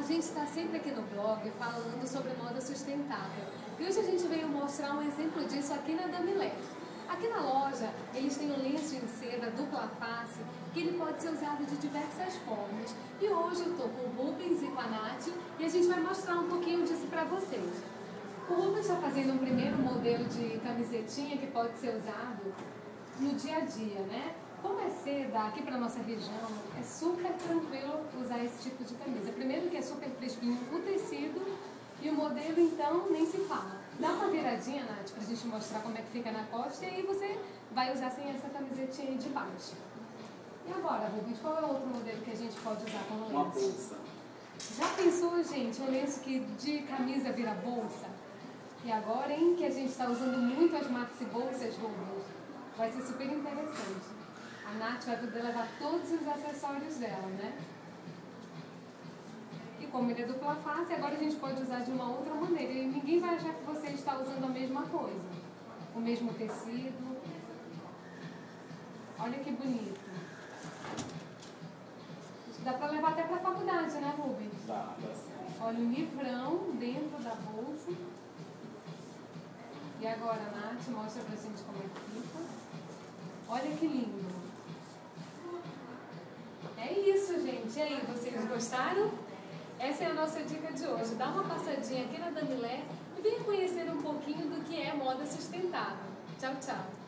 gente está sempre aqui no blog falando sobre moda sustentável. E hoje a gente veio mostrar um exemplo disso aqui na Damilé. Aqui na loja, eles têm um lenço em seda dupla face que ele pode ser usado de diversas formas. E hoje eu estou com o Rubens e com a Nath e a gente vai mostrar um pouquinho disso para vocês. O Rubens está fazendo um primeiro modelo de camisetinha que pode ser usado no dia a dia, né? Como é seda, aqui para nossa região, é super tranquilo usar esse tipo de camisa. Primeiro que é super fresquinho o tecido e o modelo, então, nem se fala. Dá uma viradinha, Nath, pra gente mostrar como é que fica na costa e aí você vai usar sem essa camisetinha aí de baixo. E agora, Rubens, qual é o outro modelo que a gente pode usar como lenço? Uma bolsa. Já pensou, gente, um lenço que de camisa vira bolsa? E agora, hein, que a gente está usando muito as maxi bolsas, Rubens, vai ser super interessante. A Nath vai poder levar todos os acessórios dela, né? E como ele é dupla face, agora a gente pode usar de uma outra maneira. E ninguém vai achar que você está usando a mesma coisa. O mesmo tecido. Olha que bonito. Dá para levar até para a faculdade, né, Rubens? Dá sim. Olha o livrão dentro da bolsa. E agora, Nath, mostra pra gente como é que fica. Olha que lindo. É isso, gente. E aí, vocês gostaram? Essa é a nossa dica de hoje. Dá uma passadinha aqui na Damilé e venha conhecer um pouquinho do que é moda sustentável. Tchau, tchau.